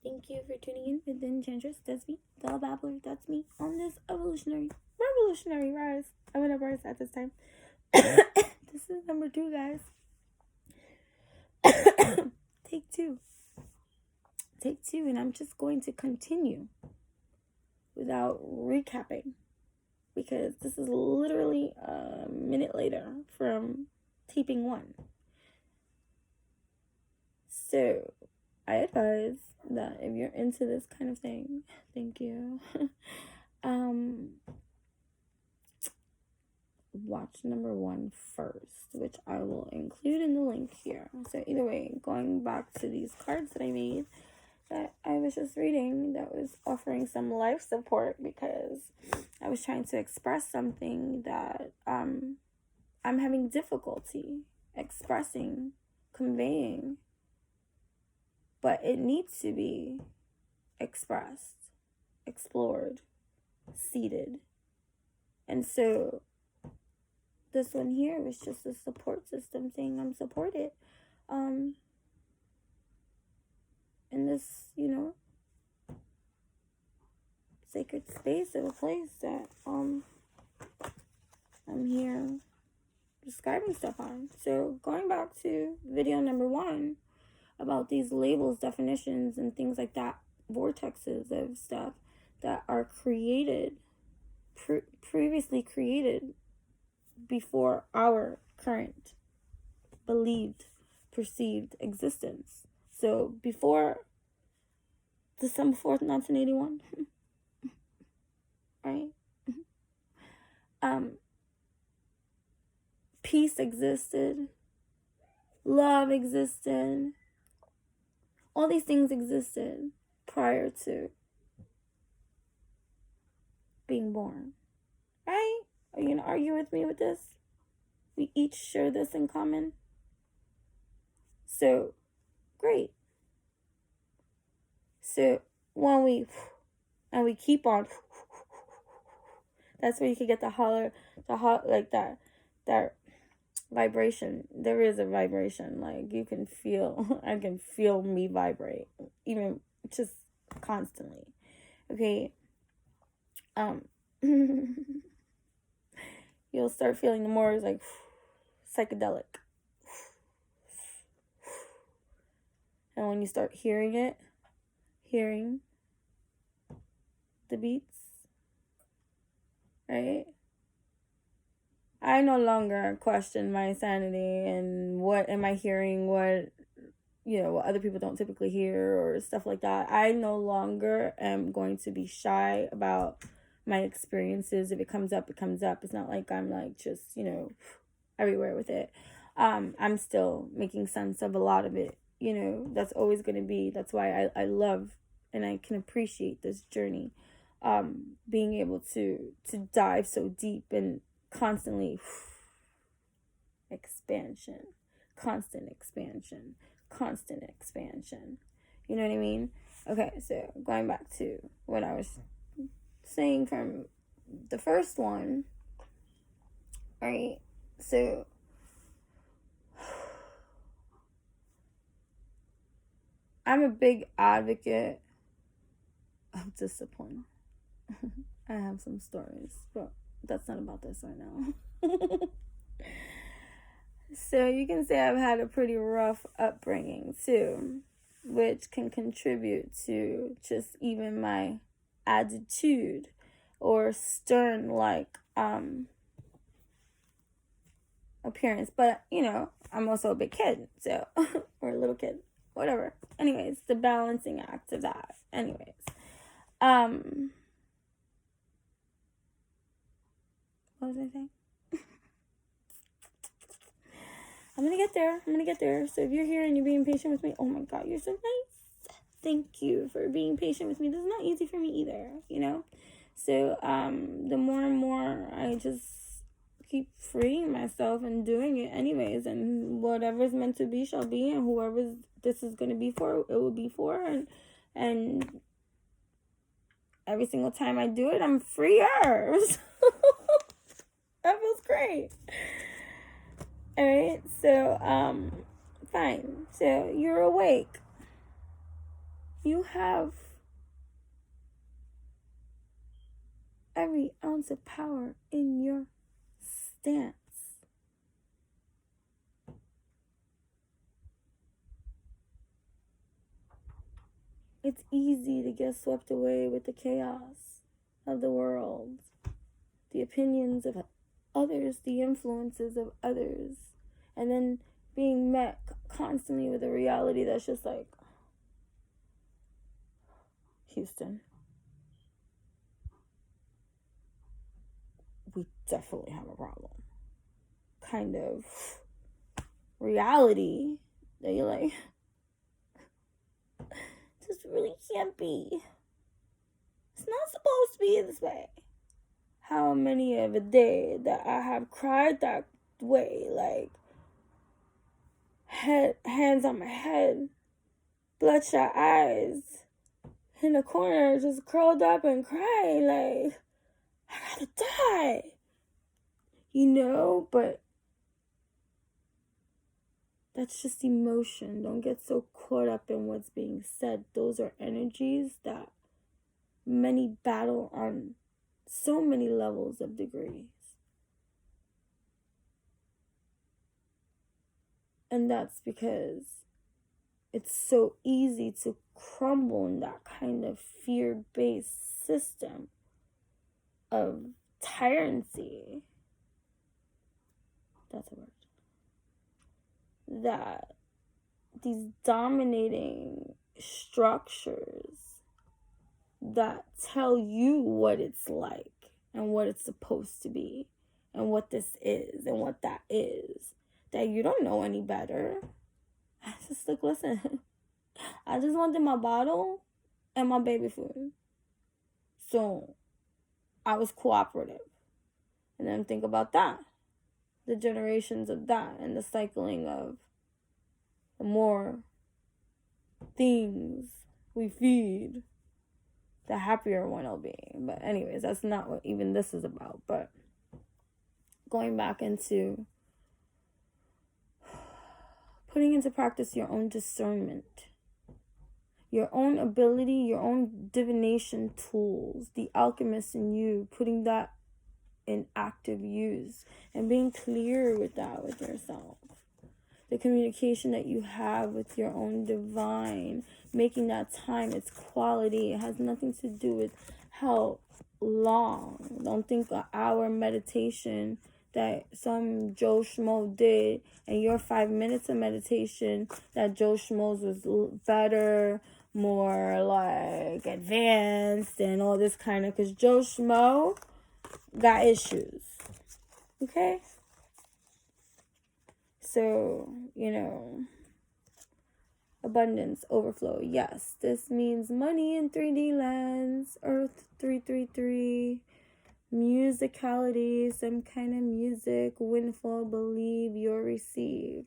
Thank you for tuning in with the Enchantress. That's me, the Babbler. That's me on this revolutionary rise. I went up rise at this time. This is number 2, guys. Take two, and I'm just going to continue without recapping because this is literally a minute later from taping 1. So I advise that if you're into this kind of thing, thank you. Watch number 1 first, which I will include in the link here. So either way, going back to these cards that I made that I was just reading, that was offering some life support because I was trying to express something that I'm having difficulty expressing, conveying, but it needs to be expressed, explored, seated. And so this one here was just a support system saying I'm supported in this, sacred space of a place that I'm here describing stuff on. So going back to video number 1 about these labels, definitions, and things like that, vortexes of stuff that are created, previously created before our current believed, perceived existence. So before December 4th, 1981, right? Peace existed, love existed, all these things existed prior to being born, right? Are you going to argue with me with this? We each share this in common. So, great. So, when we keep on, that's where you can get like that vibration. There is a vibration. Like, you can feel, I can feel me vibrate, even just constantly. Okay. You'll start feeling the more like psychedelic. And when you start hearing the beats, right? I no longer question my sanity and what am I hearing, what other people don't typically hear or stuff like that. I no longer am going to be shy about my experiences. If it comes up, it comes up. It's not like I'm like just, everywhere with it. I'm still making sense of a lot of it. That's always going to be, that's why I love and I can appreciate this journey. Being able to dive so deep and constantly constant expansion. You know what I mean? Okay, so going back to what I was saying from the first one, right? So I'm a big advocate of discipline. I have some stories, but that's not about this right now. So you can say I've had a pretty rough upbringing too, which can contribute to just even my attitude or stern like appearance. But I'm also a big kid, so or a little kid, whatever. Anyways, the balancing act of that. Anyways, what was I saying? I'm gonna get there. So if you're here and you're being patient with me, oh my God, you're so nice. Thank you for being patient with me. This is not easy for me either, So the more and more I just keep freeing myself and doing it anyways, and whatever's meant to be shall be, and whoever this is gonna be for, it will be for, and every single time I do it, I'm freer. That feels great. Alright, so, fine. So, you're awake. You have every ounce of power in your stance. It's easy to get swept away with the chaos of the world, the opinions of others, the influences of others, and then being met constantly with a reality that's just like, Houston, we definitely have a problem. Kind of reality that you're like, this really can't be. It's not supposed to be this way. How many of a day that I have cried that way, like hands on my head, bloodshot eyes, in the corner, just curled up and crying, like, I gotta die. You know, but that's just emotion. Don't get so caught up in what's being said. Those are energies that many battle on so many levels of degrees. And that's because it's so easy to crumble in that kind of fear-based system of tyranny. That's a word. That these dominating structures that tell you what it's like and what it's supposed to be and what this is and what that is, that you don't know any better. I just like, listen, I just wanted my bottle and my baby food. So I was cooperative. And then think about that. The generations of that and the cycling of the more things we feed, the happier one will be. But anyways, that's not what even this is about. But going back into putting into practice your own discernment, your own ability, your own divination tools, the alchemist in you, putting that in active use and being clear with that with yourself. The communication that you have with your own divine, making that time its quality. It has nothing to do with how long. Don't think an hour meditation that some Joe Schmo did and your 5 minutes of meditation that Joe Schmo's was better, more like advanced and all this kind of, because Joe Schmo got issues. Okay? So, abundance, overflow. Yes, this means money in 3D lands, Earth 333, musicality, some kind of music, windfall, believe, you'll receive.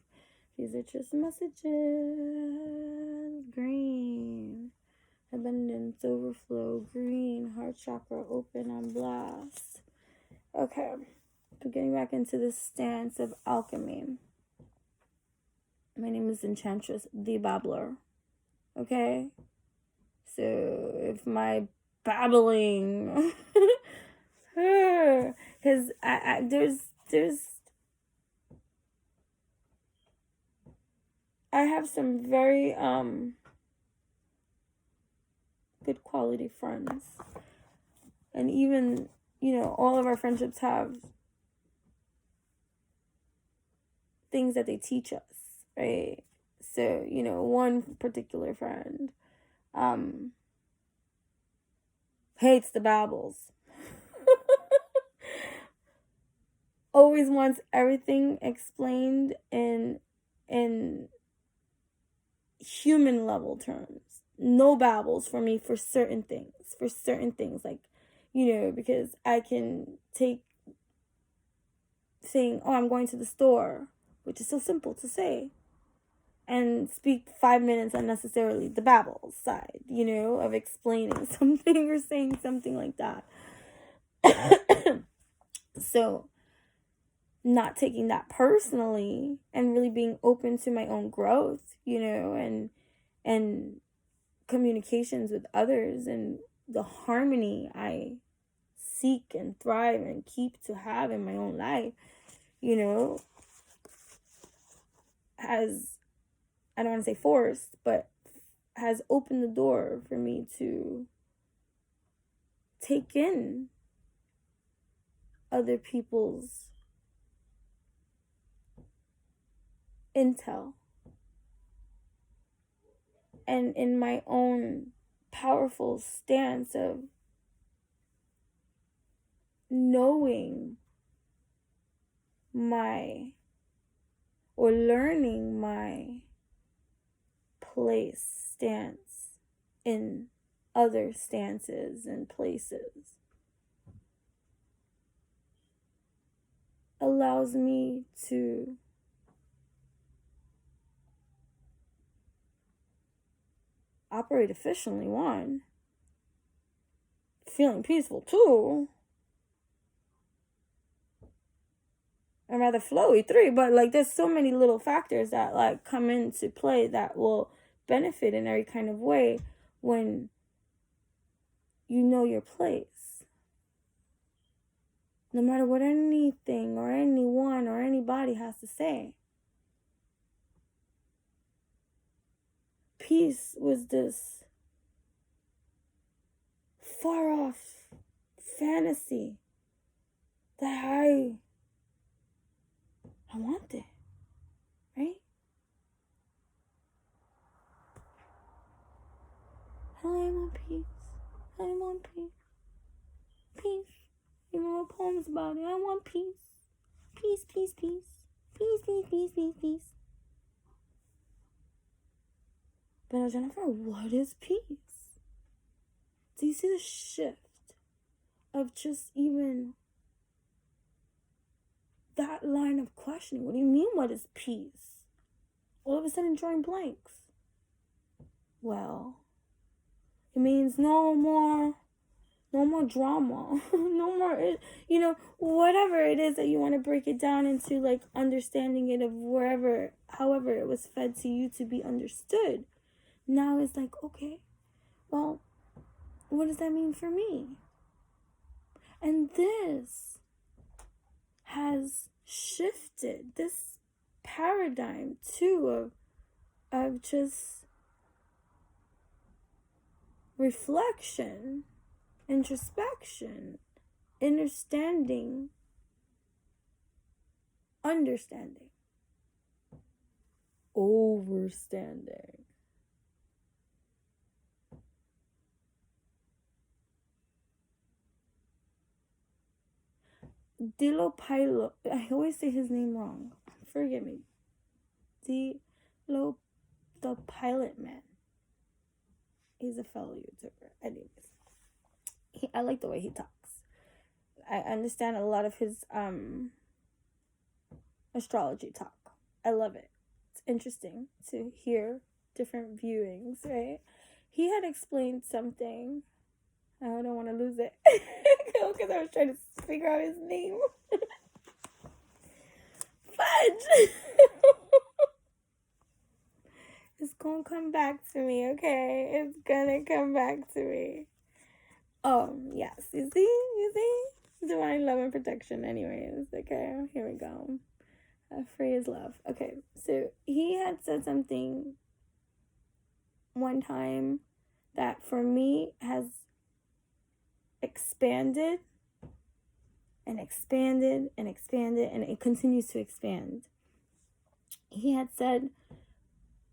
These are just messages. Green, abundance, overflow, green, heart chakra open on blast. Okay, so getting back into the stance of alchemy. My name is Enchantress, the Babbler. Okay? So, if my babbling... Because there's... I have some very, good quality friends. And even, all of our friendships have things that they teach us. Right? So, one particular friend hates the Babbles. Always wants everything explained in human level terms. No Babbles for me for certain things. Like, because I can take saying, oh, I'm going to the store, which is so simple to say, and speak 5 minutes unnecessarily, the babble side, of explaining something or saying something like that. So, not taking that personally and really being open to my own growth, and communications with others and the harmony I seek and thrive and keep to have in my own life, has, I don't want to say forced, but has opened the door for me to take in other people's intel. And in my own powerful stance of knowing or learning my stance in other stances and places, allows me to operate efficiently, one, feeling peaceful, two, and rather flowy, three. But like, there's so many little factors that like come into play that will benefit in every kind of way when you know your place. No matter what anything or anyone or anybody has to say. Peace was this far off fantasy that I wanted, right? I want peace. I want peace. Peace. Even wrote poems about it. I want peace. Peace, peace, peace. Peace, peace, peace, peace, peace. But now, Jennifer, what is peace? Do you see the shift of just even that line of questioning? What do you mean, what is peace? All of a sudden drawing blanks. Well, it means no more drama, no more, whatever it is that you want to break it down into, like understanding it of however it was fed to you to be understood. Now it's like, okay, well, what does that mean for me? And this has shifted this paradigm too of just reflection, introspection, understanding, overstanding. Dilo, I always say his name wrong. Forgive me. The Pilot Man. He's a fellow YouTuber. Anyways, I like the way he talks. I understand a lot of his astrology talk. I love it. It's interesting to hear different viewings, right? He had explained something. I don't want to lose it because I was trying to figure out his name. Fudge! It's gonna come back to me, okay? It's gonna come back to me. Oh, yes. You see? Divine love and protection, anyways. Okay, here we go. Free is love. Okay, so he had said something one time that for me has expanded and expanded and expanded, and it continues to expand. He had said,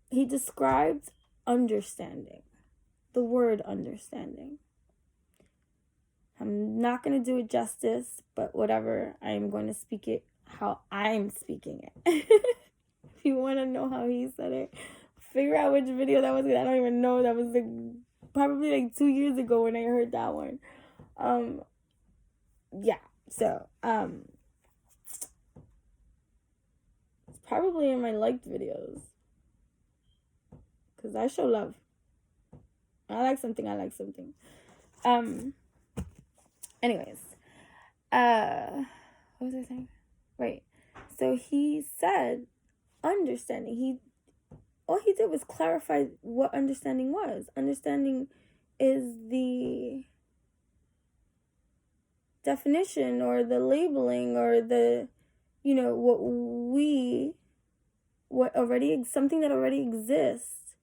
he described understanding, the word understanding. I'm not going to do it justice, but whatever, I'm going to speak it how I'm speaking it. If you want to know how he said it, figure out which video that was. I don't even know. That was probably 2 years ago when I heard that one. Yeah, so it's probably in my liked videos, because I show love. I like something. Anyways, what was I saying? Right. So he said understanding. all he did was clarify what understanding was. Understanding is the definition or the labeling or the, something that already exists,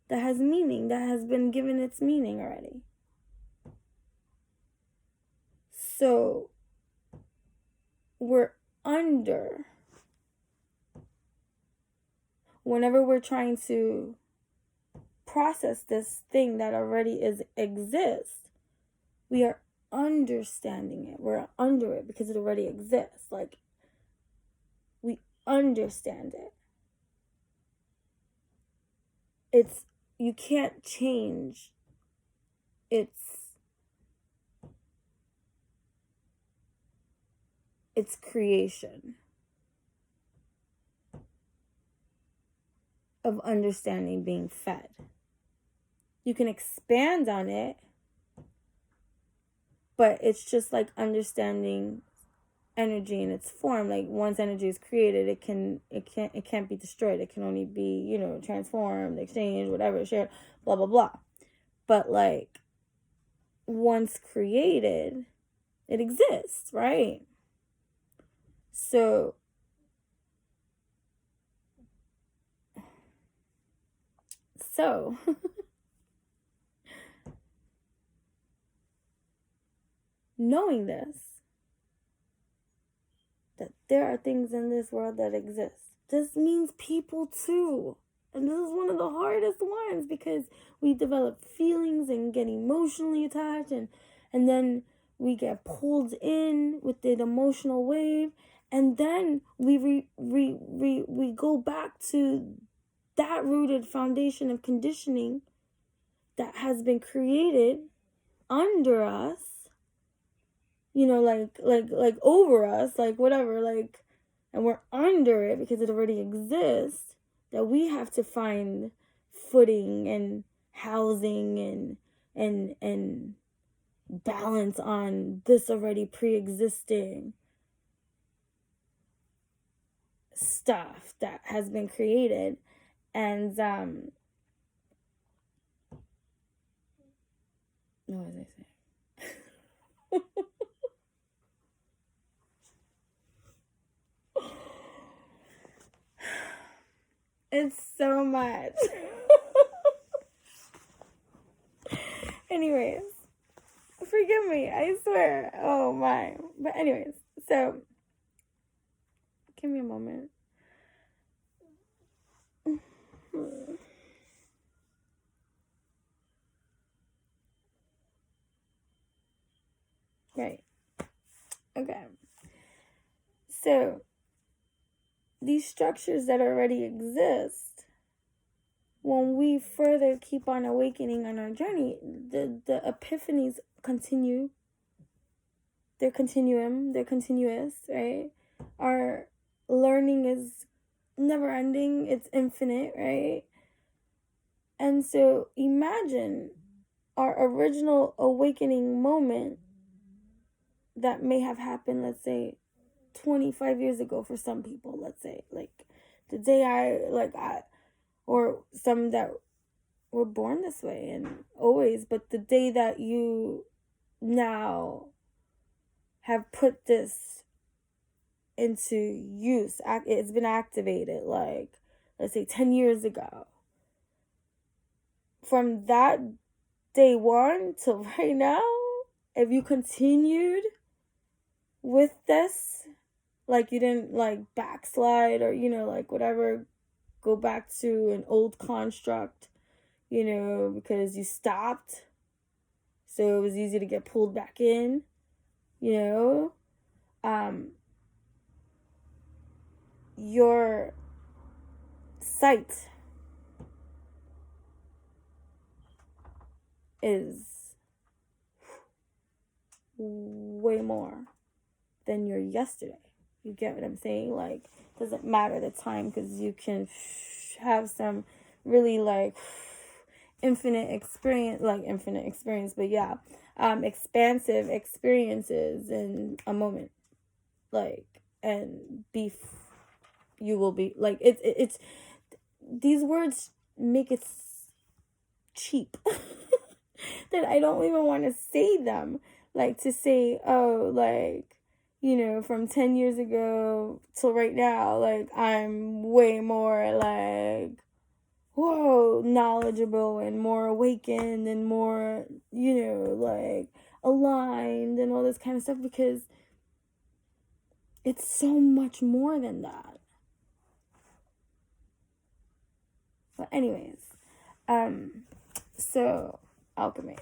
that has meaning, that has been given its meaning already. So we're under, whenever we're trying to process this thing that already exists, we are understanding it. We're under it because it already exists. Like, we understand it. You can't change its creation of understanding being fed. You can expand on it, but it's just like understanding energy in its form. Like, once energy is created, it can't be destroyed. It can only be, transformed, exchanged, whatever, shared, blah blah blah. But like, once created, it exists, right? So knowing this, that there are things in this world that exist, this means people too. And this is one of the hardest ones, because we develop feelings and get emotionally attached, and then we get pulled in with the emotional wave, and then we go back to that rooted foundation of conditioning that has been created under us, like over us, like whatever, like, and we're under it because it already exists, that we have to find footing and housing and balance on this already pre-existing stuff that has been created. And what was I saying? It's so much. Anyways, forgive me, I swear. Oh my. But anyways, so give me a moment. Right. Okay. So these structures that already exist, when we further keep on awakening on our journey, the epiphanies continue. They're continuous, right? Our learning is never ending, it's infinite, right? And so imagine our original awakening moment that may have happened, let's say, 25 years ago for some people, let's say, like the day or some that were born this way and always, but the day that you now have put this into use, it's been activated, like, let's say 10 years ago. From that day one till right now, if you continued with this, like, you didn't like backslide or, like whatever, go back to an old construct, because you stopped, so it was easy to get pulled back in, your sight is way more than your yesterday. You get what I'm saying? Like, doesn't matter the time, because you can have some really like infinite experience, but yeah, expansive experiences in a moment, like, and you will be like, it's these words make it cheap that I don't even want to say them. Like, to say, oh, like, you know, from 10 years ago till right now, like, I'm way more, like, whoa, knowledgeable and more awakened and more, you know, like, aligned and all this kind of stuff, because it's so much more than that. But anyways, so alchemy.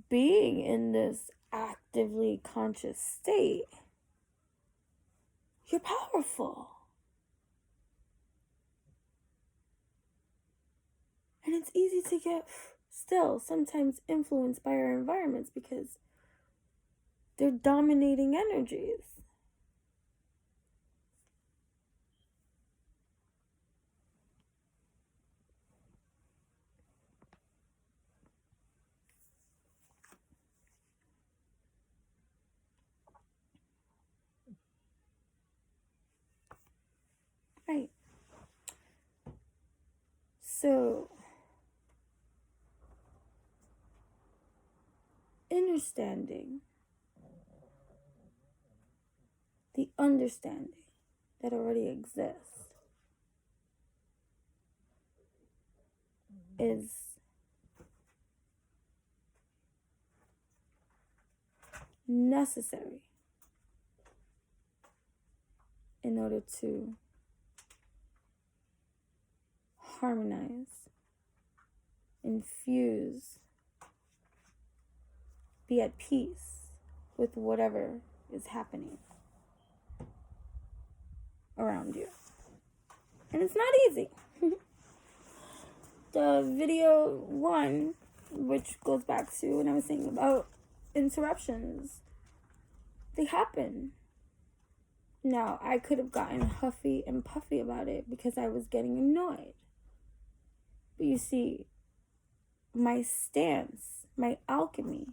Being in this actively conscious state, you're powerful. And it's easy to get still sometimes influenced by our environments because they're dominating energies. Right. So, understanding the understanding that already exists is necessary in order to harmonize, infuse, be at peace with whatever is happening around you. And it's not easy. The video one, which goes back to when I was saying about interruptions, they happen. Now, I could have gotten huffy and puffy about it because I was getting annoyed. But you see, my stance, my alchemy,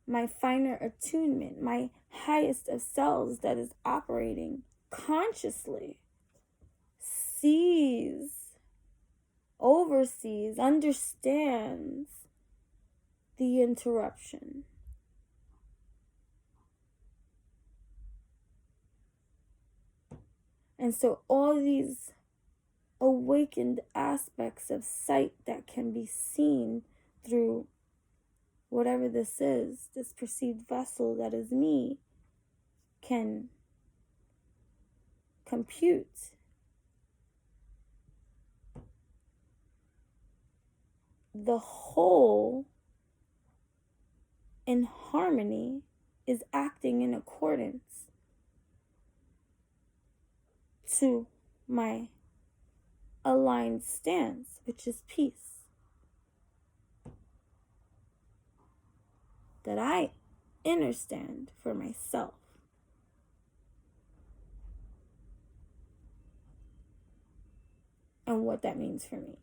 my finer attunement, my highest of selves that is operating consciously, sees, oversees, understands the interruption. And so all these awakened aspects of sight that can be seen through whatever this is, this perceived vessel that is me, can compute the whole in harmony is acting in accordance to my aligned stance, which is peace. That I understand for myself. And what that means for me.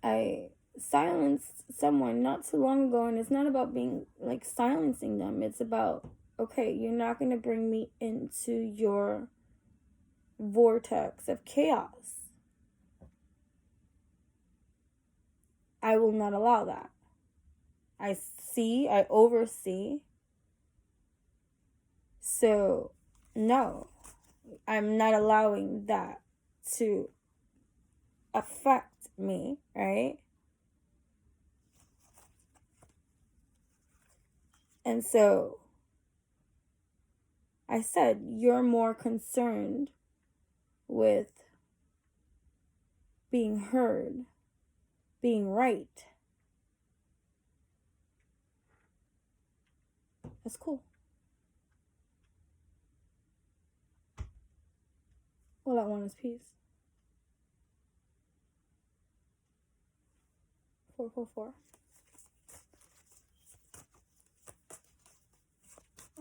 I silenced someone not too long ago, and it's not about being like silencing them. It's about, okay, you're not going to bring me into your vortex of chaos. I will not allow that. I oversee. So, no, I'm not allowing that to affect me, right? And so I said, you're more concerned with being heard, being right. That's cool. All I want is peace. 444.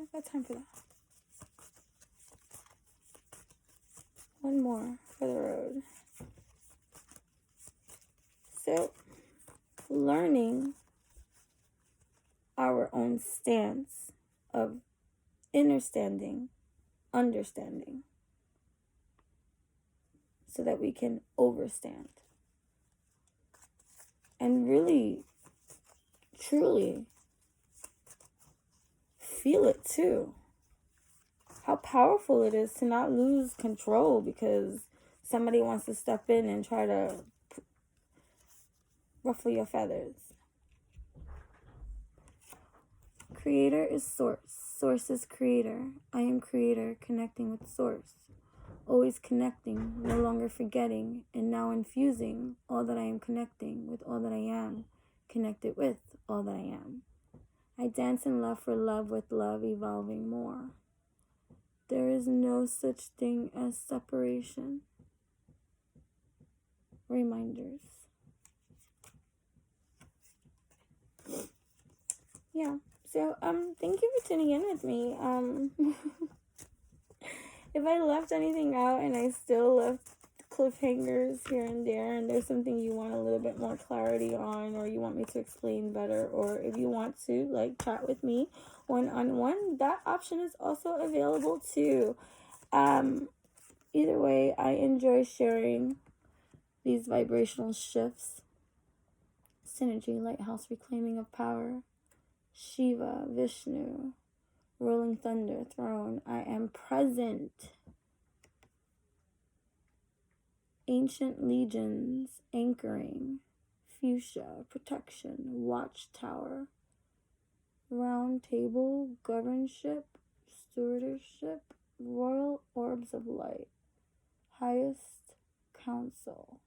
I've got time for that. One more for the road. So learning our own stance of understanding, so that we can overstand. And really, truly feel it too. How powerful it is to not lose control because somebody wants to step in and try to ruffle your feathers. Creator is source. Source is creator. I am creator, connecting with source. Always connecting, no longer forgetting, and now infusing all that I am connecting with all that I am, connected with all that I am. I dance in love for love with love, evolving more. There is no such thing as separation. Reminders. Yeah. So, thank you for tuning in with me. If I left anything out and I still left cliffhangers here and there, and there's something you want a little bit more clarity on, or you want me to explain better, or if you want to like chat with me one-on-one, that option is also available too. Either way, I enjoy sharing these vibrational shifts. Synergy, lighthouse, reclaiming of power, Shiva, Vishnu, rolling thunder, throne, I am present. Ancient legions, anchoring, fuchsia, protection, watchtower, round table, governship, stewardship, royal orbs of light, highest council,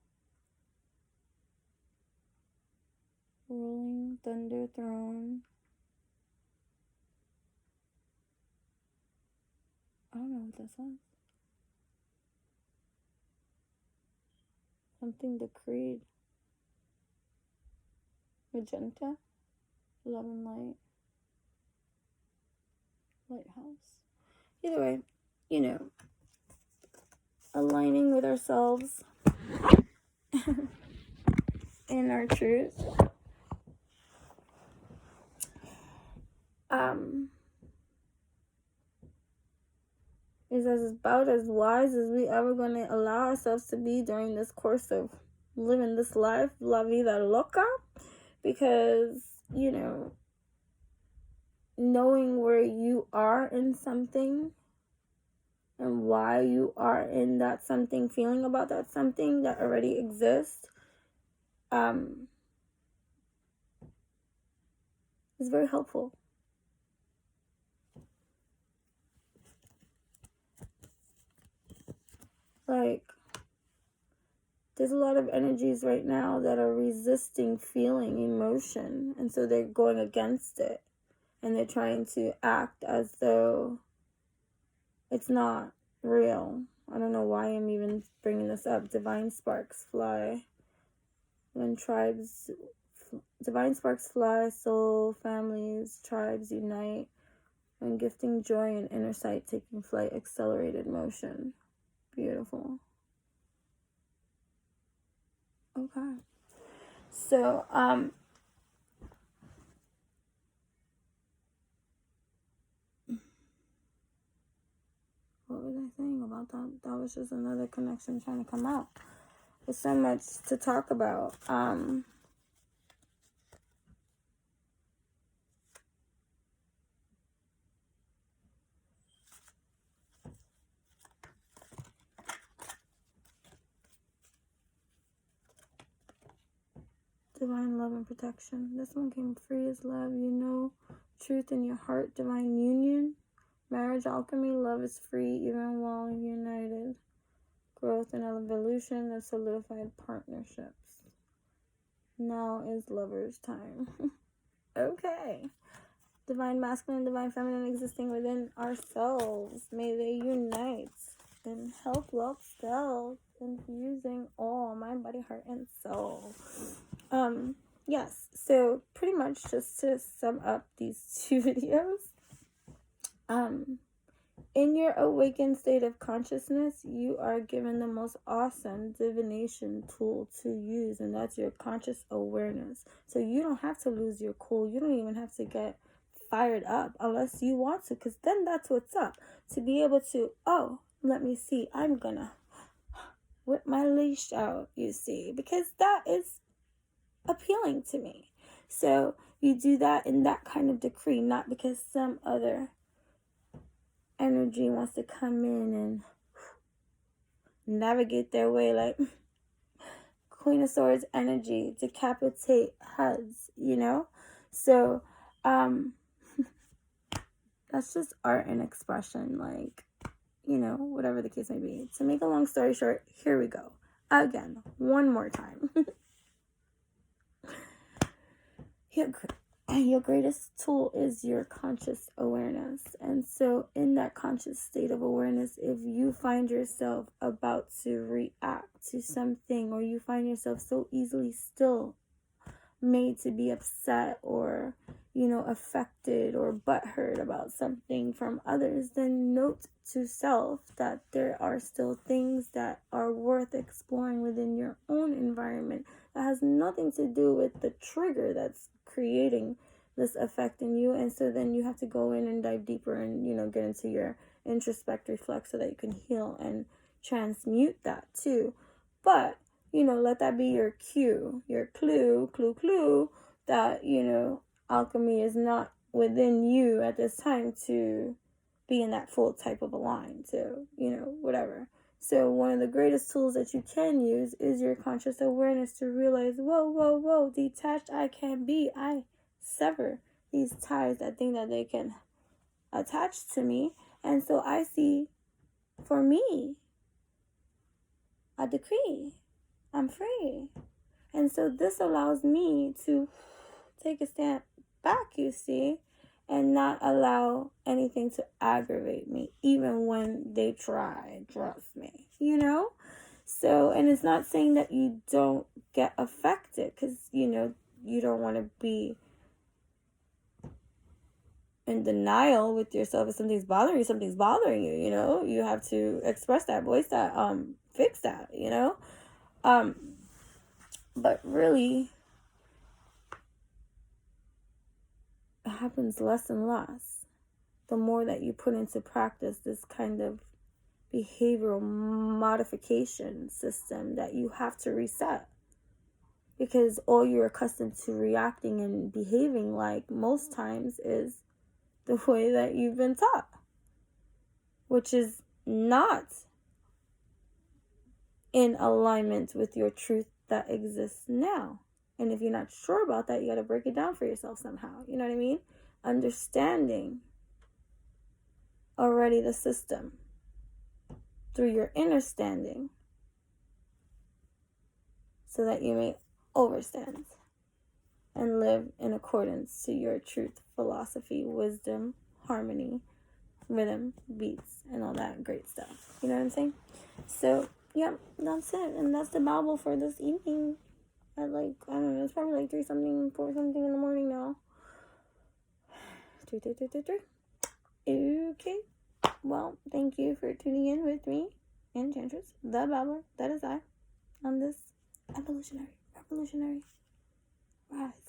rolling thunder throne. I don't know what that says. Something the creed. Magenta, love and light, lighthouse. Either way, aligning with ourselves and our truth. Is about as wise as we ever going to allow ourselves to be during this course of living this life, la vida loca, because, knowing where you are in something and why you are in that something, feeling about that something that already exists, is very helpful. Like, there's a lot of energies right now that are resisting feeling emotion, and so they're going against it, and they're trying to act as though it's not real. I don't know why I'm even bringing this up. Divine sparks fly. Divine sparks fly, soul, families, tribes unite. When gifting joy and inner sight taking flight, accelerated motion. Beautiful. Okay. So, what was I saying about that? That was just another connection trying to come out. There's so much to talk about. Divine love and protection. This one came free as love. Truth in your heart. Divine union. Marriage alchemy. Love is free even while united. Growth and evolution of solidified partnerships. Now is lover's time. Okay. Divine masculine, divine feminine existing within ourselves. May they unite in health, wealth, stealth, infusing all mind, body, heart, and soul. Yes, so pretty much just to sum up these two videos, in your awakened state of consciousness, you are given the most awesome divination tool to use, and that's your conscious awareness. So you don't have to lose your cool. You don't even have to get fired up unless you want to, because then that's what's up. To be able to, oh, let me see, I'm gonna whip my leash out, you see, because that is appealing to me. So you do that in that kind of decree, not because some other energy wants to come in and navigate their way, like Queen of Swords energy, decapitate heads, you know? So that's just art and expression, like, you know, whatever the case may be. To make a long story short, here we go again, one more time. Your greatest tool is your conscious awareness. And so in that conscious state of awareness, if you find yourself about to react to something, or you find yourself so easily still made to be upset or, you know, affected or butthurt about something from others, then note to self that there are still things that are worth exploring within your own environment that has nothing to do with the trigger that's creating this effect in you. And so then you have to go in and dive deeper and, you know, get into your introspect, reflect, so that you can heal and transmute that too. But, you know, let that be your cue, your clue that, you know, alchemy is not within you at this time to be in that full type of a line, to, you know, whatever. So one of the greatest tools that you can use is your conscious awareness to realize, whoa, detached I can be. I sever these ties that think that they can attach to me. And so I see, for me, a decree. I'm free. And so this allows me to take a step back, you see, and not allow anything to aggravate me, even when they try, trust me, you know? So, and it's not saying that you don't get affected, because, you know, you don't want to be in denial with yourself. If something's bothering you, you know? You have to express that, voice that, fix that, you know? But really, it happens less and less the more that you put into practice this kind of behavioral modification system that you have to reset. Because all you're accustomed to reacting and behaving like most times is the way that you've been taught, which is not in alignment with your truth that exists now. And if you're not sure about that, you got to break it down for yourself somehow. You know what I mean? Understanding already the system through your inner standing, so that you may overstand and live in accordance to your truth, philosophy, wisdom, harmony, rhythm, beats, and all that great stuff. You know what I'm saying? So, yeah, that's it. And that's the Babble for this evening. At like, I don't know, it's probably like 3 something, 4 something in the morning now. 3. Okay. Well, thank you for tuning in with me, Enchantress, the Babbler, that is I, on this revolutionary rise.